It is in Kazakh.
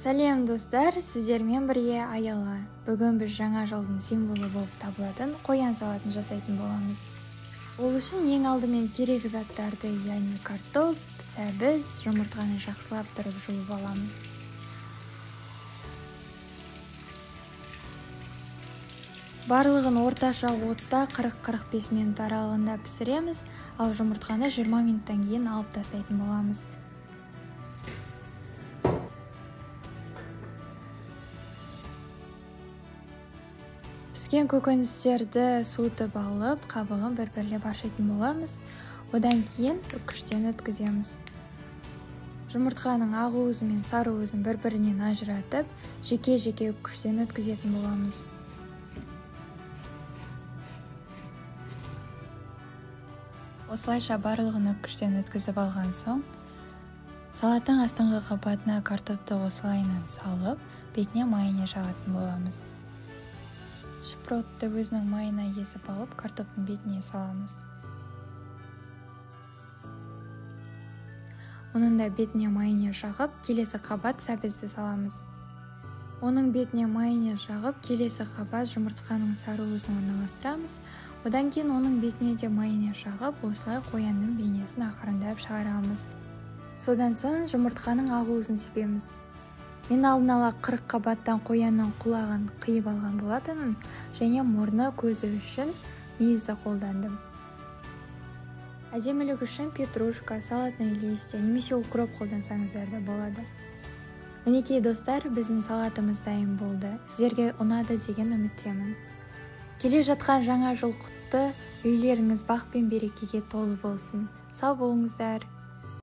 Сәлем достар, сіздермен бірге Аяла. Бүгін біз жаңа жылдың символы болып табылатын қоян салатын жасайтын боламыз. Ол үшін ең алдымен керек заттарды, яғни картоп, сәбіз, жұмыртқаны жақсылап тұрып жуып аламыз. Барлығын орташа отта 40-45 минут аралығында пісіреміз, ал жұмыртқаны 20 минуттан кейін алып тастайтын боламыз. Піскен көкөністерді суытып алып, қабығын бір-бірлеп ашитын боламыз. Одан кейін үккіштен өткіземіз. Жұмыртқаның ақ уызы мен сары уызын бір-бірінен ажыратып, жеке-жеке үккіштен өткізетін боламыз. Осылайша барлығын үккіштен өткізіп алған соң, салаттың астыңғы қабатына картопты осылайынан салып, бетіне майонез жағатын боламыз. Шпротты өзінің майына езіп алып, картоптың бетіне саламыз. Оның да бетіне майонез жағып, келесі қабат сәбізді саламыз. Оның бетіне майонез жағып, келесі қабат жұмыртқаның сары уызын орналастырамыз. Одан кейін оның бетіне де майонез жағып, осылай қоянның бейнесін ақырындап шығарамыз. Содан соң жұмыртқаның ақ уызын себеміз. Мен алдын ала 40 қабаттан қоянның құлағын қиып алған болатынмын, және мұрны, көзі үшін мейізді қолдандым. Әдемілік үшін петрушка, салатный листья немесе укроп қолдансаңыздар да болады. Мінекей достар, біздің салатымыз дайын болды. Сіздерге ұнады деген үміттемін. Келе жатқан жаңа жыл құтты, үйлеріңіз бақ пен берекеге толы болсын. Сау болыңыздар.